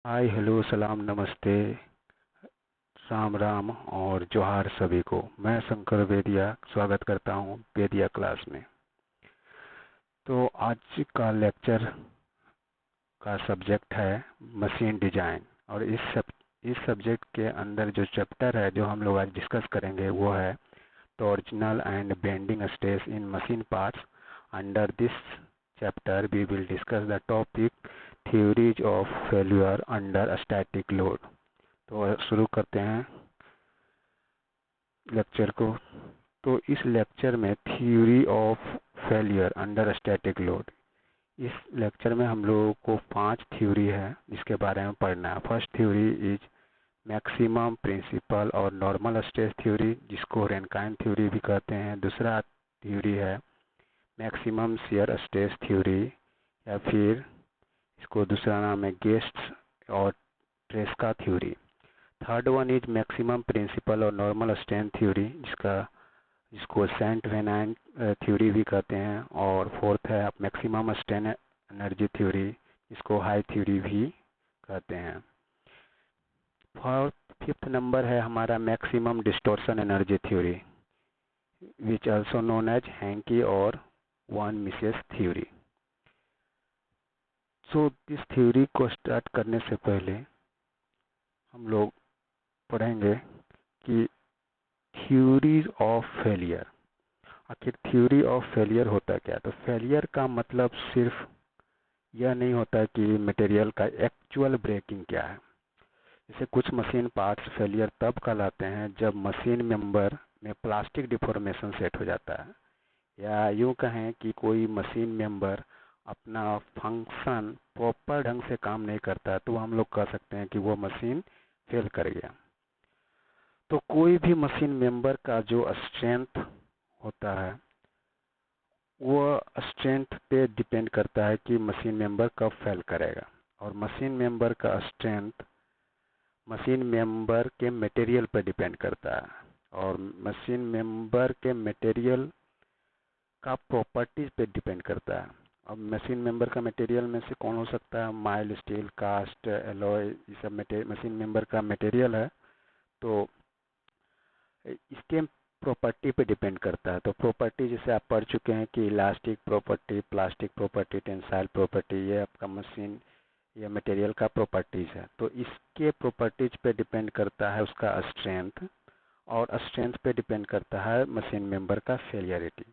Hi hello सलाम नमस्ते राम राम और जोहार सभी को। मैं शंकर वेदिया स्वागत करता हूँ वेदिया क्लास में। तो आज का लेक्चर का सब्जेक्ट है मशीन डिजाइन और इस सब्जेक्ट के अंदर जो चैप्टर है जो हम लोग आज डिस्कस करेंगे वो है torsional and bending stress in machine parts. Under this chapter we will discuss the topic theories of failure under static load. तो शुरू करते हैं लेक्चर को। तो इस लेक्चर में theory of failure under static load, इस लेक्चर में हम लोगों को 5 थ्योरी है जिसके बारे में पढ़ना है। First theory is maximum principal और नॉर्मल स्ट्रेस थ्योरी, जिसको रेनकाइन थ्योरी भी कहते हैं। दूसरा थ्योरी है मैक्सिमम शियर स्ट्रेस थ्योरी, या फिर इसको दूसरा नाम है गेस्ट्स और Tresca theory. Third one is maximum principal और नॉर्मल स्ट्रेन थ्योरी, जिसको सेंट वेनाइन थ्योरी भी कहते हैं। और फोर्थ है मैक्सिमम स्ट्रेन एनर्जी थ्योरी, जिसको हाई थ्योरी भी कहते हैं। फिफ्थ नंबर है हमारा maximum distortion energy theory, which also known as Hencky और वन मिसेस थ्योरी। सो इस थ्योरी को स्टार्ट करने से पहले हम लोग पढ़ेंगे कि थ्योरीज ऑफ फेलियर। आखिर थ्योरी ऑफ फेलियर होता क्या? तो फेलियर का मतलब सिर्फ यह नहीं होता कि मटेरियल का एक्चुअल ब्रेकिंग क्या है। जैसे कुछ मशीन पार्ट्स फेलियर तब कहलाते हैं जब मशीन मेंबर में प्लास्टिक डिफॉर्मेशन सेट हो जाता है, या यूं कहें कि कोई मशीन मेंबर अपना फंक्शन प्रॉपर ढंग से काम नहीं करता, तो हम लोग कह सकते हैं कि वो मशीन फेल कर गया। तो कोई भी मशीन मेंबर का जो स्ट्रेंथ होता है वो स्ट्रेंथ पे डिपेंड करता है कि मशीन मेंबर कब फेल करेगा। और मशीन मेंबर का स्ट्रेंथ मशीन मेंबर के मटेरियल पर डिपेंड करता है, और मशीन मेंबर के मटेरियल का प्रॉपर्टीज पे डिपेंड करता है। अब मशीन मेंबर का मटेरियल में से कौन हो सकता है? माइल्ड स्टील, कास्ट, एलॉय, ये सब मशीन मेंबर का मटेरियल है। तो इसके प्रॉपर्टी पे डिपेंड करता है। तो प्रॉपर्टी जैसे आप पढ़ चुके हैं कि elastic property, plastic property, tensile property, ये आपका मशीन या मटेरियल का प्रॉपर्टीज है। तो इसके प्रॉपर्टीज पे डिपेंड करता है उसका स्ट्रेंथ, और स्ट्रेंथ पे डिपेंड करता है मशीन मेंबर का फेलियरिटी।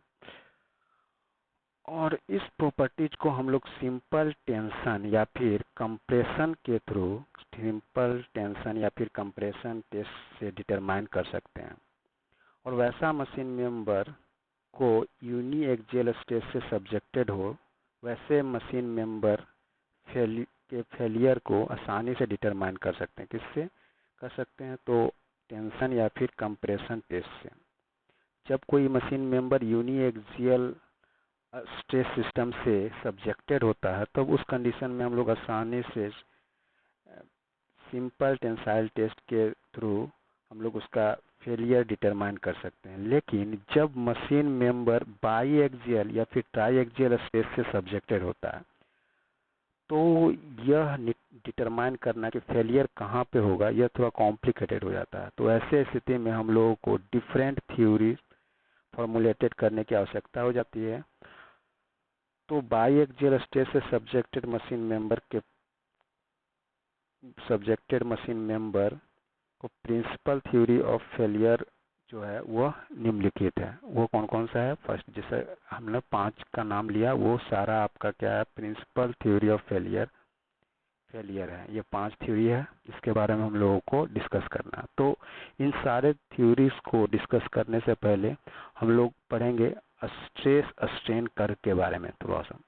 और इस प्रॉपर्टीज को हम लोग सिंपल टेंशन या फिर कंप्रेशन के थ्रू, सिंपल टेंशन या फिर कंप्रेशन टेस्ट से डिटरमाइन कर सकते हैं। और वैसा मशीन मेंबर को यूनी एक्सियल स्ट्रेस से सब्जेक्टेड हो, वैसे मशीन मेंबर के फेलियर को आसानी से डिटरमाइन कर सकते हैं। किससे कर सकते हैं? तो टेंशन या फिर कंप्रेशन टेस्ट से। जब कोई machine member uniaxial stress system से सब्जेक्टेड होता है, तब उस कंडीशन में हम लोग आसानी से सिंपल टेंसाइल टेस्ट के थ्रू हम लोग उसका फेलियर डिटरमाइन कर सकते हैं। लेकिन जब मशीन मेंबर बाई एक्सियल या फिर ट्राई एक्सियल स्ट्रेस से सब्जेक्टेड होता है, तो यह डिटरमाइन करना कि फेलियर कहाँ पे होगा, यह थोड़ा कॉम्प्लिकेटेड हो जाता है। तो ऐसे स्थिति में हम लोगों को डिफरेंट थ्योरी फॉर्मुलेटेड करने की आवश्यकता हो जाती है। तो बाई एक्सियल स्ट्रेस से सब्जेक्टेड मशीन मेंबर को प्रिंसिपल थ्योरी ऑफ फेलियर जो है वह निम्नलिखित है। वो कौन कौन सा है? फर्स्ट, जैसे हमने 5 का नाम लिया, वो सारा आपका क्या है? प्रिंसिपल थ्योरी ऑफ फेलियर है। ये 5 थ्योरी है, इसके बारे में हम लोगों को डिस्कस करना है। तो इन सारे थ्योरीज को डिस्कस करने से पहले हम लोग पढ़ेंगे स्ट्रेस स्ट्रेन कर्व के बारे में थोड़ा सा।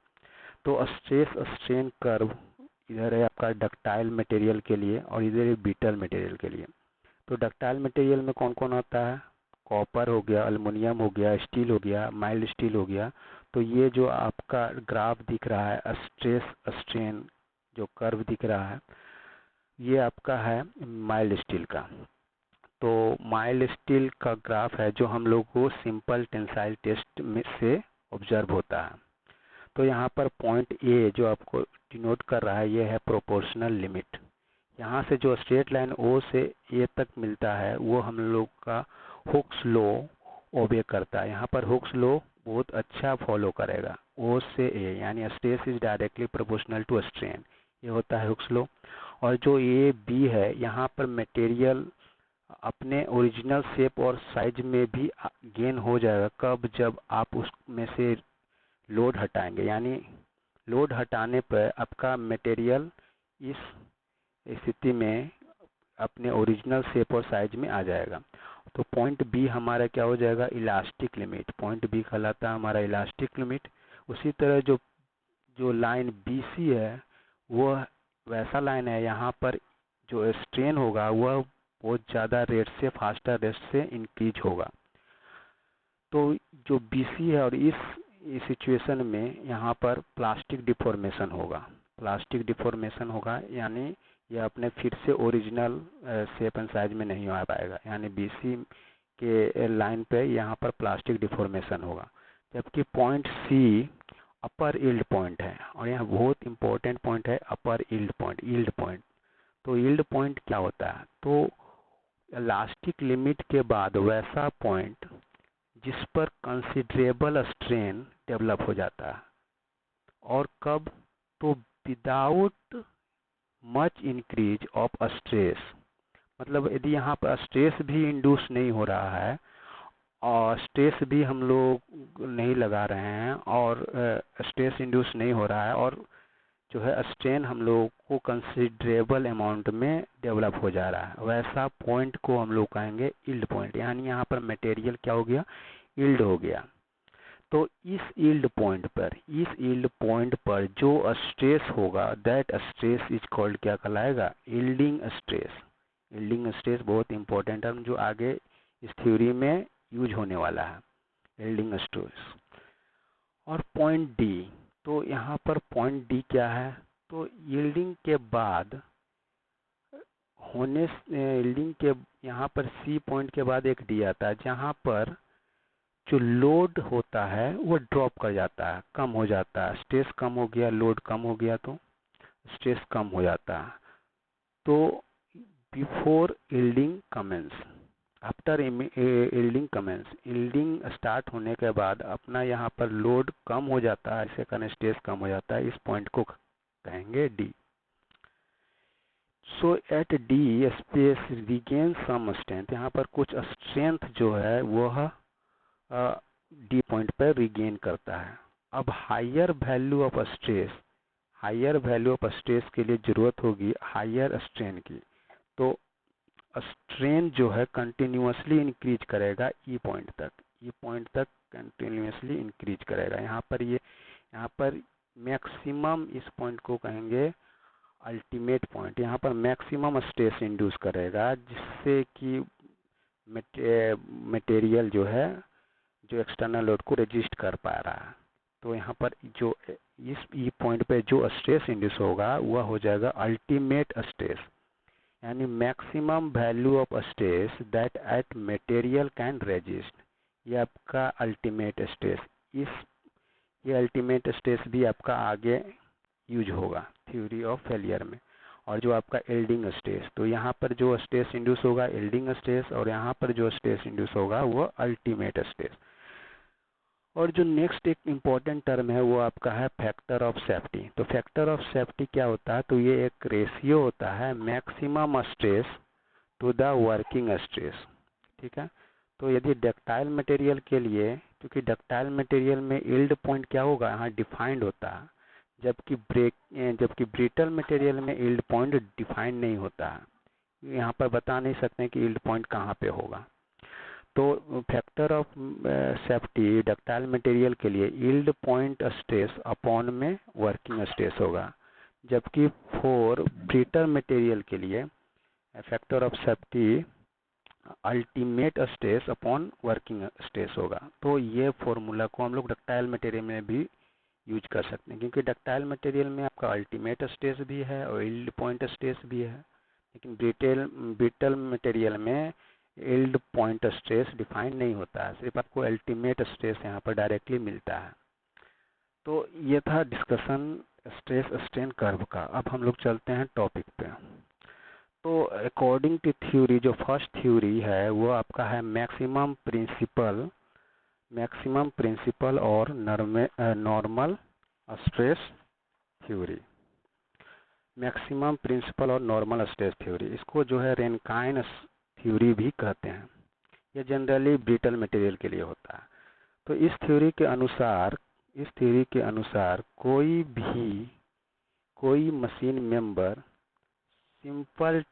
तो स्ट्रेस स्ट्रेन कर्व इधर है आपका डक्टाइल मटेरियल के लिए, और इधर है ब्रिटल मटेरियल के लिए। तो डक्टाइल मटेरियल में कौन कौन आता है? कॉपर हो गया, एल्युमिनियम हो गया, स्टील हो गया, माइल्ड स्टील हो गया। तो ये जो आपका ग्राफ दिख रहा है, स्ट्रेस स्ट्रेन जो कर्व दिख रहा है, ये आपका है माइल्ड स्टील का। तो माइल्ड स्टील का ग्राफ है जो हम लोग को सिंपल टेंसाइल टेस्ट में से ऑब्जर्व होता है। तो यहाँ पर पॉइंट ए जो आपको डिनोट कर रहा है, ये है प्रोपोर्शनल लिमिट। यहाँ से जो स्ट्रेट लाइन ओ से ए तक मिलता है वो हम लोग का हुक्स लॉ ओबे करता है। यहाँ पर हुक्स लॉ बहुत अच्छा फॉलो करेगा। ओ से ए यानी stress is directly proportional to strain, ये होता है हुक्स लॉ। और जो ए बी है यहाँ पर मटेरियल अपने ओरिजिनल शेप और साइज में भी गेन हो जाएगा। कब? जब आप उसमें से लोड हटाएंगे, यानी लोड हटाने पर आपका मटेरियल इस स्थिति में अपने ओरिजिनल शेप और साइज में आ जाएगा। तो पॉइंट बी हमारा क्या हो जाएगा? Elastic limit. पॉइंट बी कहलाता है हमारा इलास्टिक लिमिट। उसी तरह जो जो लाइन बी सी है वह वैसा लाइन है, यहाँ पर जो स्ट्रेन होगा वह बहुत ज़्यादा रेट से, फास्टर रेट से इंक्रीज होगा। तो जो बी सी है और इस सिचुएशन में यहाँ पर प्लास्टिक डिफॉर्मेशन होगा। प्लास्टिक डिफॉर्मेशन होगा यानी यह अपने फिर से ओरिजिनल शेप एंड साइज में नहीं आ पाएगा, यानी बीसी के लाइन पे यहाँ पर प्लास्टिक डिफॉर्मेशन होगा। जबकि पॉइंट सी अपर यील्ड पॉइंट है, और यह बहुत इंपॉर्टेंट पॉइंट है, अपर यील्ड पॉइंट, यील्ड पॉइंट। तो यील्ड पॉइंट क्या होता है? तो इलास्टिक लिमिट के बाद वैसा पॉइंट जिस पर कंसिडरेबल स्ट्रेन डेवलप हो जाता है। और कब? तो without much increase of stress, मतलब यदि यहाँ पर स्ट्रेस भी इंड्यूस नहीं हो रहा है और स्ट्रेस भी हम लोग नहीं लगा रहे हैं और स्ट्रेस इंड्यूस नहीं हो रहा है और जो है स्ट्रेन हम लोग को कंसिडरेबल अमाउंट में डेवलप हो जा रहा है, वैसा पॉइंट को हम लोग कहेंगे यील्ड पॉइंट। यानी यहाँ पर मटेरियल क्या हो गया? यील्ड हो गया। तो इस यील्ड पॉइंट पर जो स्ट्रेस होगा दैट स्ट्रेस इज कॉल्ड, क्या कहलाएगा? Yielding stress. यील्डिंग स्ट्रेस बहुत इंपॉर्टेंट है जो आगे इस थ्योरी में यूज होने वाला है, यील्डिंग स्ट्रेस। और पॉइंट डी, तो यहाँ पर पॉइंट डी क्या है? तो यील्डिंग के बाद यील्डिंग के यहाँ पर सी पॉइंट के बाद एक डी आता है जहाँ पर जो लोड होता है वो ड्रॉप कर जाता है, कम हो जाता है। स्ट्रेस कम हो गया, लोड कम हो गया तो स्ट्रेस कम हो जाता है। तो before yielding commences, after yielding commences, yielding start होने के बाद अपना यहाँ पर लोड कम हो जाता है, इसे कारण स्ट्रेस कम हो जाता है। इस पॉइंट को कहेंगे D. So at D space regain some strength, यहाँ पर कुछ स्ट्रेंथ जो है वह डी पॉइंट पर रिगेन करता है। अब हायर वैल्यू ऑफ स्ट्रेस के लिए जरूरत होगी हायर स्ट्रेन की। तो स्ट्रेन जो है कंटिन्यूअसली इंक्रीज करेगा ई पॉइंट तक कंटिन्यूअसली इंक्रीज करेगा। यहाँ पर मैक्सिमम इस पॉइंट को कहेंगे अल्टीमेट पॉइंट। यहाँ पर मैक्सिमम स्ट्रेस इंड्यूस करेगा जिससे कि मटेरियल जो है जो एक्सटर्नल लोड को रेजिस्ट कर पा रहा है। तो यहाँ पर जो इस ई पॉइंट पे जो स्ट्रेस इंड्यूस होगा वह हो जाएगा अल्टीमेट स्ट्रेस, यानी maximum value of stress that at material can resist. ये आपका अल्टीमेट स्ट्रेस। ये अल्टीमेट स्ट्रेस भी आपका आगे यूज होगा थ्योरी ऑफ फेलियर में। और जो आपका यील्डिंग स्ट्रेस, तो यहाँ पर जो स्ट्रेस इंड्यूस होगा यील्डिंग स्ट्रेस, और यहाँ पर जो स्ट्रेस इंड्यूस होगा वो अल्टीमेट स्ट्रेस। और जो नेक्स्ट एक इम्पॉर्टेंट टर्म है वो आपका है फैक्टर ऑफ सेफ्टी। तो फैक्टर ऑफ सेफ्टी क्या होता है? तो ये एक रेशियो होता है maximum stress to the working stress. ठीक है। तो यदि डक्टाइल मटेरियल के लिए, क्योंकि डक्टाइल मटेरियल में यील्ड पॉइंट क्या होगा? यहाँ डिफाइंड होता है, जबकि ब्रिटल मटेरियल में यील्ड पॉइंट डिफाइंड नहीं होता है। यहाँ पर बता नहीं सकते कि यील्ड पॉइंट कहाँ पे होगा। तो factor of safety ductile material के लिए यील्ड पॉइंट स्ट्रेस अपॉन में वर्किंग स्ट्रेस होगा, जबकि फॉर ब्रिटल मटेरियल के लिए factor of safety ultimate stress upon working stress होगा। तो ये फॉर्मूला को हम लोग डक्टाइल मटेरियल में भी यूज कर सकते हैं, क्योंकि डक्टाइल मटेरियल में आपका अल्टीमेट स्ट्रेस भी है और यील्ड पॉइंट स्ट्रेस भी है, लेकिन ब्रिटल मटेरियल में यील्ड पॉइंट स्ट्रेस डिफाइन नहीं होता है, सिर्फ आपको अल्टीमेट स्ट्रेस यहाँ पर डायरेक्टली मिलता है। तो ये था डिस्कशन स्ट्रेस स्ट्रेन कर्व का। अब हम लोग चलते हैं टॉपिक पे। तो अकॉर्डिंग टू थ्योरी, जो फर्स्ट थ्योरी है वो आपका है मैक्सिमम प्रिंसिपल और normal stress theory. Maximum principal और नॉर्मल स्ट्रेस थ्योरी, इसको जो है रेनकाइन थ्योरी भी कहते हैं। यह जनरली ब्रिटल मटेरियल के लिए होता है। तो इस थ्योरी के अनुसार कोई machine member simple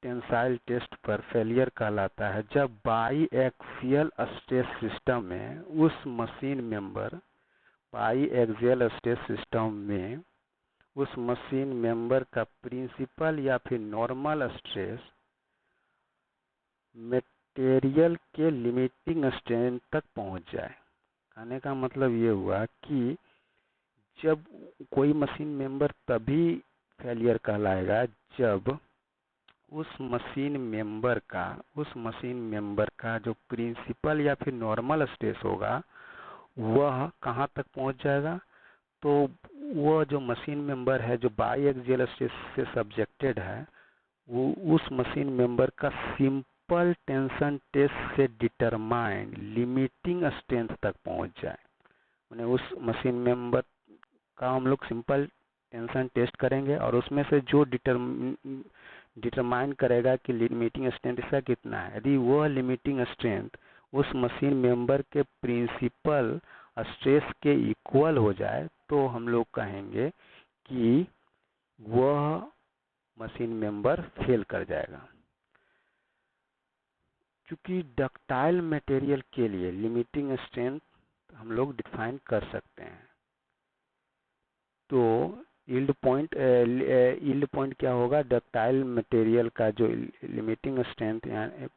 tensile test पर फेलियर कहलाता है जब बाई एक्सियल स्ट्रेस सिस्टम में उस मशीन मेंबर का प्रिंसिपल या फिर नॉर्मल स्ट्रेस मटेरियल के लिमिटिंग स्ट्रेंथ तक पहुंच जाए। कहने का मतलब ये हुआ कि जब कोई मशीन मेंबर तभी फेलियर कहलाएगा जब उस मशीन मेंबर का जो प्रिंसिपल या फिर नॉर्मल स्ट्रेस होगा वह कहाँ तक पहुंच जाएगा। तो वह जो मशीन मेंबर है जो बाई एक्सियल स्ट्रेस से सब्जेक्टेड है, वो उस मशीन मेंबर का सिंपल टेंशन टेस्ट से डिटरमाइंड लिमिटिंग स्ट्रेंथ तक पहुंच जाए। मैंने उस मशीन मेंबर का हम लोग सिंपल टेंशन टेस्ट करेंगे और उसमें से जो डिटरमाइन करेगा कि लिमिटिंग स्ट्रेंथ इसका कितना है। यदि वह लिमिटिंग स्ट्रेंथ उस मशीन मेंबर के प्रिंसिपल स्ट्रेस के इक्वल हो जाए तो हम लोग कहेंगे कि वह मशीन मेंबर फेल कर जाएगा। क्योंकि डक्टाइल मटेरियल के लिए लिमिटिंग स्ट्रेंथ हम लोग डिफाइन कर सकते हैं। तो यील्ड पॉइंट क्या होगा, डक्टाइल मटेरियल का जो लिमिटिंग स्ट्रेंथ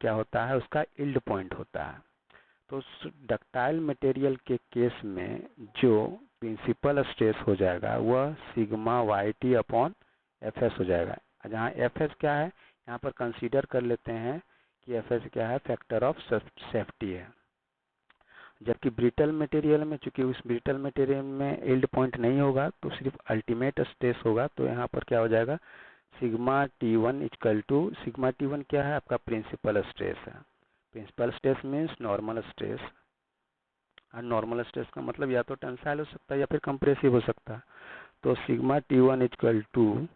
क्या होता है, उसका यील्ड पॉइंट होता है। तो डक्टाइल मटेरियल के केस में जो प्रिंसिपल स्ट्रेस हो जाएगा वह सिग्मा YT अपॉन FS हो जाएगा। जहाँ FS क्या है, यहाँ पर कंसीडर कर लेते हैं कि FS क्या है, फैक्टर ऑफ सेफ्टी है। जबकि ब्रिटल मटेरियल में, चूंकि उस ब्रिटल मटेरियल में यील्ड पॉइंट नहीं होगा तो सिर्फ अल्टीमेट स्ट्रेस होगा, तो यहाँ पर क्या हो जाएगा, sigma T1 equal to, sigma T1 क्या है, आपका प्रिंसिपल स्ट्रेस है। Principal stress means normal stress, और नॉर्मल स्ट्रेस का मतलब या तो टेंसाइल हो सकता है या फिर कंप्रेसिव हो सकता है। तो sigma T1 equal to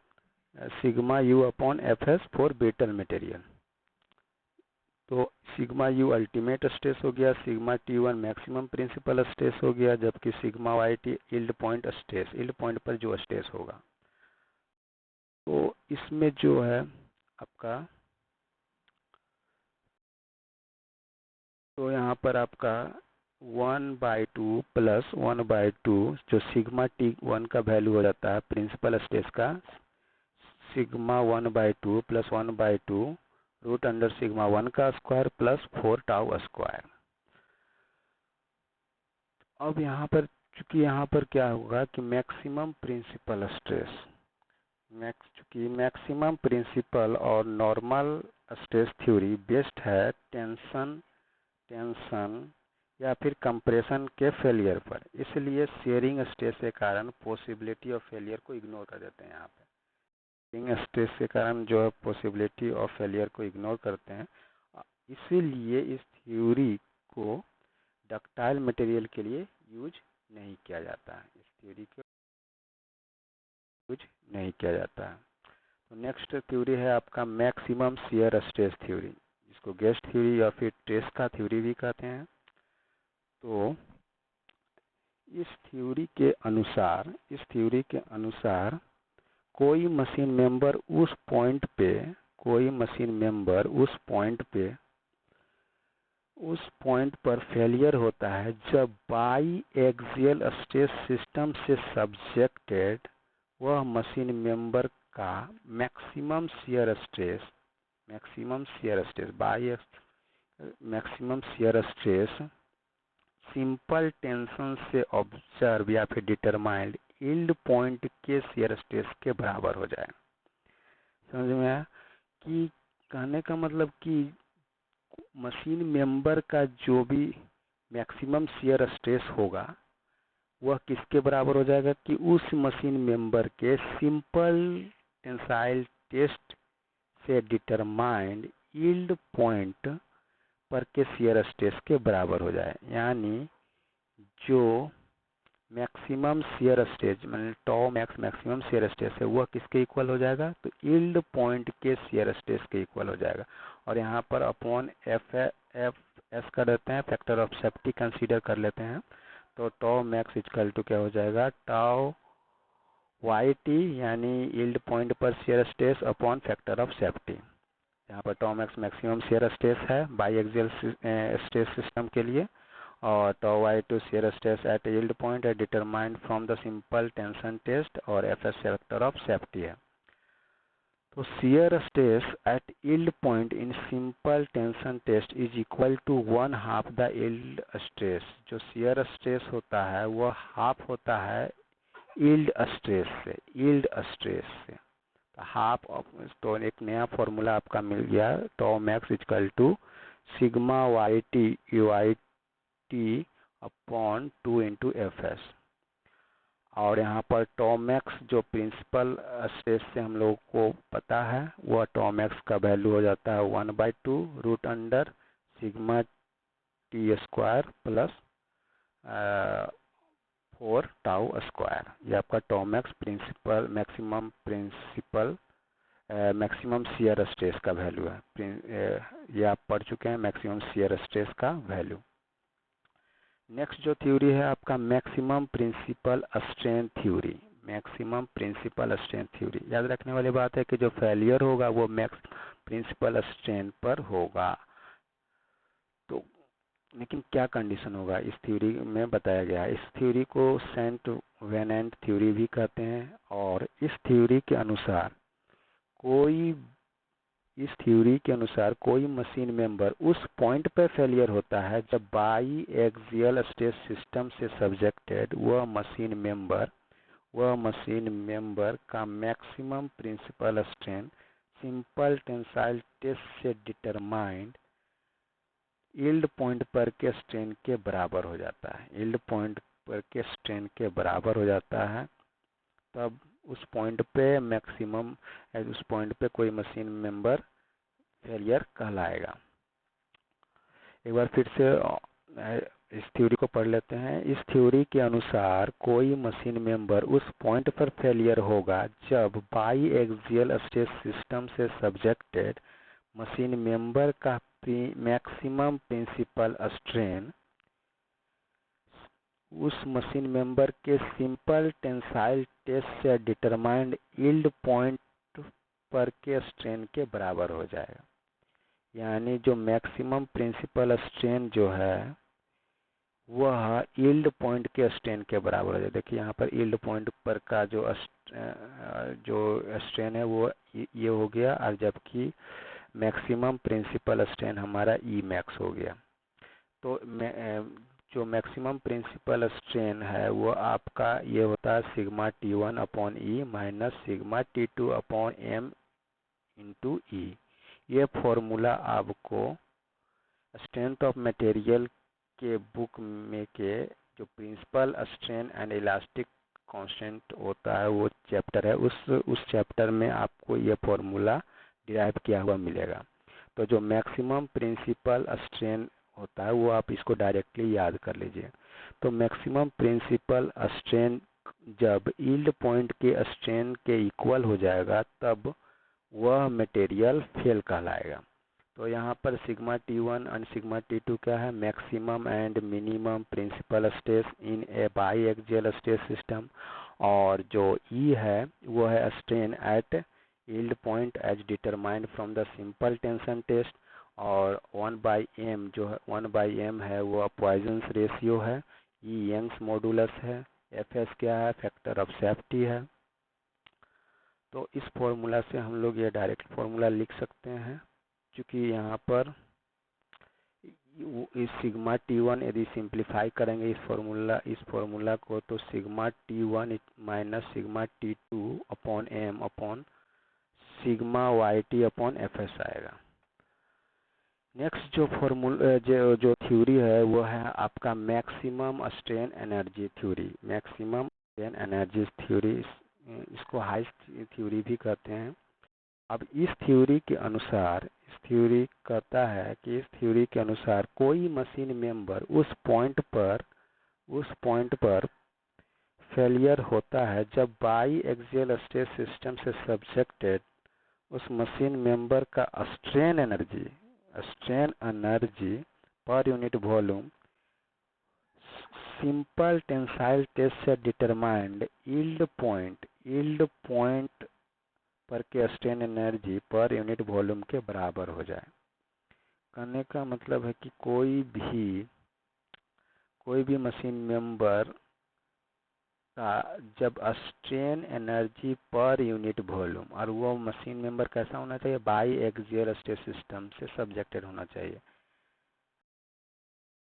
sigma U upon FS for brittle material. तो सिग्मा U अल्टीमेट स्ट्रेस हो गया, sigma T1 maximum principal stress हो गया, जबकि sigma YT yield point stress, yield point पर जो स्ट्रेस होगा। तो इसमें जो है आपका, तो यहाँ पर आपका 1/2 प्लस 1/2 जो सिग्मा T1 का वैल्यू हो जाता है प्रिंसिपल स्ट्रेस का, sigma 1/2 plus 1/2 root under sigma 1 का स्क्वायर प्लस 4 टाउ स्क्वायर। अब यहाँ पर चूंकि यहाँ पर क्या होगा कि मैक्सिमम प्रिंसिपल स्ट्रेस, चूंकि मैक्सिमम प्रिंसिपल और नॉर्मल स्ट्रेस थ्योरी बेस्ड है टेंशन या फिर कंप्रेशन के फेलियर पर, इसलिए शेयरिंग स्ट्रेस के कारण पॉसिबिलिटी ऑफ फेलियर को इग्नोर कर देते हैं। यहाँ पे शेयरिंग स्ट्रेस के कारण जो है पॉसिबिलिटी ऑफ फेलियर को इग्नोर करते हैं, इसीलिए इस थ्योरी को डक्टाइल मटेरियल के लिए यूज नहीं किया जाता है। इस थ्योरी को यूज नहीं किया जाता है। तो नेक्स्ट थ्योरी है आपका मैक्सिमम शियर स्ट्रेस थ्योरी, जिसको गेज थ्योरी या फिर ट्रेस्का थ्योरी भी कहते हैं। तो इस थ्योरी के अनुसार कोई मशीन मेंबर उस पॉइंट पर फेलियर होता है जब बाई एक्सियल स्ट्रेस सिस्टम से सब्जेक्टेड वह मशीन मेंबर का maximum shear stress simple tension से ऑब्जर्व या फिर डिटरमाइंड यील्ड पॉइंट के शियर स्ट्रेस के बराबर हो जाए। समझ में आया कि कहने का मतलब कि मशीन मेंबर का जो भी मैक्सिमम शियर स्ट्रेस होगा वह किसके बराबर हो जाएगा कि उस मशीन मेंबर के सिंपल टेंसाइल टेस्ट से डिटरमाइंड यील्ड पॉइंट पर के शियर स्ट्रेस के बराबर हो जाए। यानी जो मैक्सिमम शियर स्ट्रेस मतलब टॉ मैक्स मैक्सिमम शियर स्ट्रेस है वह किसके इक्वल हो जाएगा, तो यील्ड पॉइंट के शियर स्ट्रेस के इक्वल हो जाएगा। और यहाँ पर अपॉन एफ एस कर देते हैं, फैक्टर ऑफ सेफ्टी कंसीडर कर लेते हैं। तो टॉ मैक्स इक्वल टू क्या हो जाएगा, टाउ वाई टी यानी यील्ड पॉइंट पर shear stress upon factor of safety. यहाँ पर tau max maximum shear stress है बाई एक्सियल स्ट्रेस सिस्टम के लिए, और tau y2 shear stress at yield point है determined from the simple tension test और FS factor of safety है। तो shear stress at yield point in simple tension test is equal to 1/2 the yield stress। जो shear stress होता है वह half होता है yield stress से, yield stress से हाफ ऑफ। तो एक नया फॉर्मूला आपका मिल गया, tau max equal to sigma Y T upon 2 into F S. और यहाँ पर टॉ मैक्स जो प्रिंसिपल स्ट्रेस से हम लोगों को पता है वह टॉ मैक्स का वैल्यू हो जाता है 1/2 root under sigma T square plus 4 tau square. ये आपका tau max principal maximum shear stress का वैल्यू है। ये आप पढ़ चुके हैं मैक्सिमम शियर स्ट्रेस का वैल्यू। नेक्स्ट जो थ्योरी है आपका maximum principal strain theory. Maximum principal strain theory याद रखने वाली बात है कि जो फेलियर होगा वो मैक्स प्रिंसिपल स्ट्रेन पर होगा। तो लेकिन क्या कंडीशन होगा इस थ्योरी में बताया गया है। इस थ्योरी को सेंट वेनेंट थ्योरी भी कहते हैं। और इस थ्योरी के अनुसार कोई मशीन मेंबर उस पॉइंट पर फेलियर होता है जब बाई एक्सियल स्ट्रेस सिस्टम से सब्जेक्टेड वह मशीन मेंबर का maximum principal strain simple tensile test से डिटरमाइंड यील्ड पॉइंट पर के स्ट्रेन के बराबर हो जाता है। यील्ड पॉइंट पर के स्ट्रेन के बराबर हो जाता है तब उस पॉइंट पे कोई मशीन मेंबर फेलियर कहलाएगा। एक बार फिर से इस थ्योरी को पढ़ लेते हैं। इस थ्योरी के अनुसार कोई मशीन मेंबर उस पॉइंट पर फेलियर होगा जब बाई एक्सियल स्ट्रेस सिस्टम से सब्जेक्टेड मशीन मेंबर का मैक्सिमम प्रिंसिपल स्ट्रेन उस मशीन मेंबर के सिंपल टेंसाइल टेस्ट से डिटरमाइंड यील्ड पॉइंट पर के स्ट्रेन के बराबर हो जाएगा। यानी जो मैक्सिमम प्रिंसिपल स्ट्रेन जो है वह यील्ड पॉइंट के स्ट्रेन के बराबर हो जाए। देखिए यहाँ पर यील्ड पॉइंट पर का जो स्ट्रेन है वो ये हो गया, और जबकि मैक्सिमम प्रिंसिपल स्ट्रेन हमारा ई मैक्स हो गया। तो जो मैक्सिमम प्रिंसिपल स्ट्रेन है वो आपका ये होता है sigma T1 upon E minus sigma T2 upon M into E. ये फॉर्मूला आपको स्ट्रेंथ ऑफ मटेरियल के बुक में के जो principal strain and elastic constant होता है वो चैप्टर है, उस चैप्टर में आपको ये फॉर्मूला डिराइव किया हुआ मिलेगा। तो जो मैक्सिमम प्रिंसिपल स्ट्रेन होता है वो आप इसको डायरेक्टली याद कर लीजिए। तो मैक्सिमम प्रिंसिपल स्ट्रेन जब यील्ड पॉइंट के स्ट्रेन के इक्वल हो जाएगा तब वह मटेरियल फेल कहलाएगा। तो यहाँ पर sigma T1 and sigma T2 क्या है, maximum and minimum principal stress in a biaxial stress system. और जो E है वो है strain at yield point as determined from the simple tension test. और 1/m जो है 1/m है वो पॉइजन्स रेशियो है। E यंग्स मॉडुलस है। Fs क्या है, फैक्टर ऑफ सेफ्टी है। तो इस फॉर्मूला से हम लोग ये डायरेक्ट फॉर्मूला लिख सकते हैं, क्योंकि यहाँ पर इस सिग्मा T1 यदि सिंप्लीफाई करेंगे इस फॉर्मूला को तो sigma T1 minus sigma T2 upon M upon sigma YT upon FS आएगा। नेक्स्ट जो फॉर्मूला जो थ्योरी है वो है आपका maximum strain energy theory. Maximum strain energy theory इसको हाइस्ट थ्योरी भी कहते हैं। अब इस थ्योरी के अनुसार, इस थ्योरी कहता है कि इस थ्योरी के अनुसार कोई मशीन मेंबर उस पॉइंट पर फेलियर होता है जब बाई एक्सियल स्ट्रेस सिस्टम से सब्जेक्टेड उस मशीन मेंबर का strain energy per unit volume simple tensile test से डिटरमाइंड यील्ड पॉइंट पर के strain energy per unit volume के बराबर हो जाए। कहने का मतलब है कि कोई भी मशीन मेंबर का जब strain energy per unit volume, और वो मशीन मेंबर कैसा होना चाहिए, बाई एक्सियल स्ट्रेस सिस्टम से सब्जेक्टेड होना चाहिए,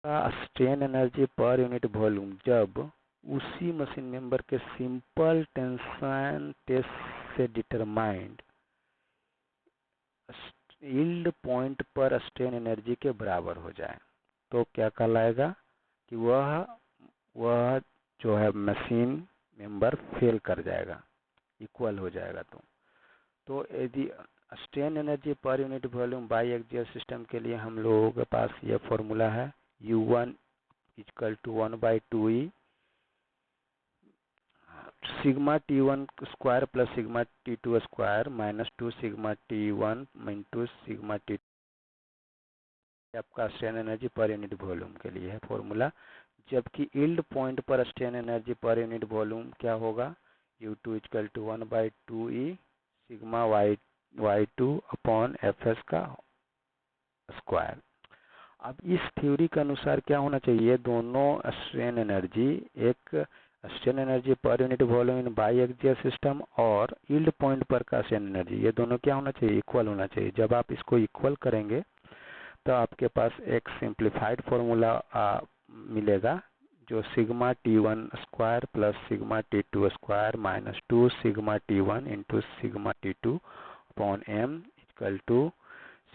का strain energy per unit volume जब उसी मशीन मेंबर के सिंपल टेंशन टेस्ट से डिटरमाइंड यील्ड पॉइंट पर स्ट्रेन एनर्जी के बराबर हो जाए, तो क्या कहलाएगा कि वह जो है मशीन मेंबर फेल कर जाएगा, इक्वल हो जाएगा। तो यदि strain energy per unit volume by axial system के लिए हम लोगों के पास ये फॉर्मूला है U1 = 1/2E sigma T1 square plus sigma T2 square minus 2 sigma T1 into sigma T2, आपका strain energy per unit volume के लिए है फॉर्मूला। जबकि यील्ड पॉइंट पर strain energy per unit volume क्या होगा, U2 = 1/2E sigma Y2 upon FS का square. अब इस थ्योरी के अनुसार क्या होना चाहिए, दोनों स्ट्रेन एनर्जी, एक strain energy per unit volume in by axial system और यील्ड पॉइंट पर का स्ट्रेन एनर्जी, ये दोनों क्या होना चाहिए, इक्वल होना चाहिए। जब आप इसको इक्वल करेंगे तो आपके पास एक सिंप्लीफाइड फॉर्मूला मिलेगा जो sigma T1 square plus sigma T2 square minus 2 sigma T1 into sigma T2 upon M =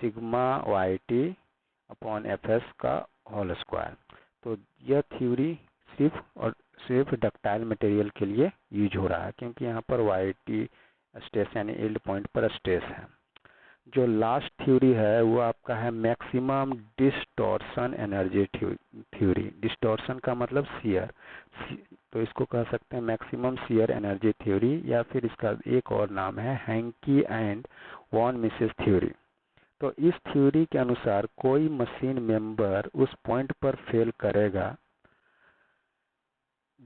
sigma YT upon FS का होल स्क्वायर। तो यह थ्योरी सिर्फ डक्टाइल मटेरियल के लिए यूज हो रहा है, क्योंकि यहाँ पर YT स्ट्रेस यानी यील्ड पॉइंट पर स्ट्रेस है। जो लास्ट थ्योरी है वो आपका है maximum distortion energy theory. Distortion का मतलब शियर, तो इसको कह सकते हैं मैक्सिमम शियर एनर्जी थ्योरी, या फिर इसका एक और नाम है Hencky and von Mises theory. तो इस थ्योरी के अनुसार कोई मशीन मेंबर उस पॉइंट पर फेल करेगा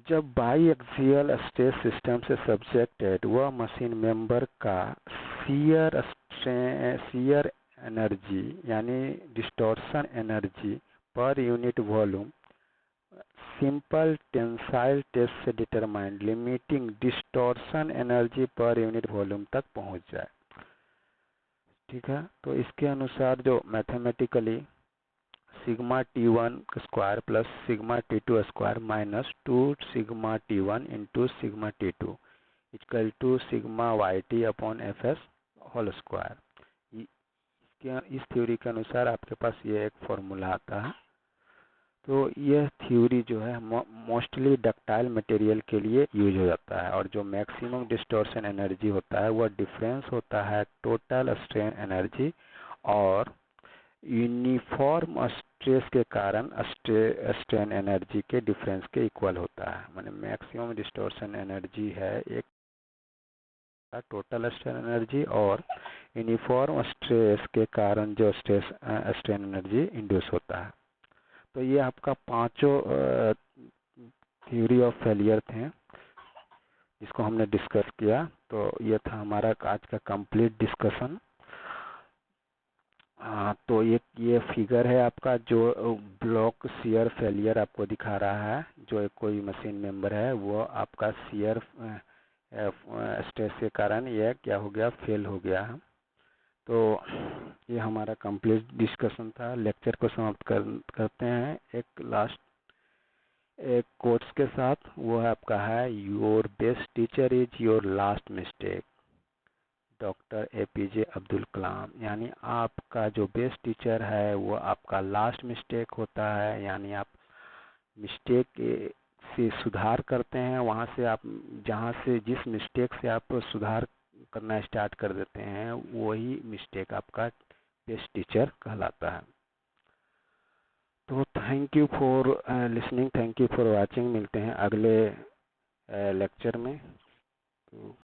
जब बाई एक्सियल स्ट्रेस सिस्टम से सब्जेक्टेड वह मशीन मेंबर का शियर एनर्जी यानी distortion energy per unit volume simple tensile test से determined limiting distortion energy per unit volume तक पहुंच जाए। ठीक है, तो इसके अनुसार जो mathematically sigma T1 square plus sigma T2 square minus 2 sigma T1 into sigma T2 equal to sigma YT upon FS whole square. इस थ्योरी के अनुसार आपके पास ये एक फॉर्मूला आता है। तो यह थ्योरी जो है मोस्टली डक्टाइल मटेरियल के लिए यूज हो जाता है, और जो मैक्सिमम डिस्टॉर्शन एनर्जी होता है वह डिफरेंस होता है टोटल स्ट्रेन एनर्जी और यूनिफॉर्म स्ट्रेस के कारण स्ट्रेन एनर्जी के डिफरेंस के इक्वल होता है। माने मैक्सिमम डिस्टॉर्शन एनर्जी है एक टोटल स्ट्रेन एनर्जी, और यूनिफॉर्म स्ट्रेस के कारण जो स्ट्रेन एनर्जी इंड्यूस होता है। तो ये आपका पांचों थ्योरी ऑफ फेलियर थे जिसको हमने डिस्कस किया। तो ये था हमारा आज का कंप्लीट डिस्कशन। तो ये फिगर है आपका जो ब्लॉक शियर फेलियर आपको दिखा रहा है। जो एक कोई मशीन मेंबर है वो आपका शियर स्ट्रेस के कारण ये क्या हो गया, फेल हो गया है। तो ये हमारा कंप्लीट डिस्कशन था। लेक्चर को समाप्त करते हैं एक लास्ट एक कोट्स के साथ। वो है आपका है, your best teacher is your last mistake, doctor APJ Abdul Kalam. यानी आपका जो बेस्ट टीचर है वो आपका लास्ट मिस्टेक होता है। यानी आप मिस्टेक से सुधार करते हैं, वहाँ से आप जहाँ से जिस मिस्टेक से आप सुधार करना स्टार्ट कर देते हैं, वही मिस्टेक आपका टेस्ट टीचर कहलाता है। तो thank you for listening, thank you for watching. मिलते हैं अगले लेक्चर में। तो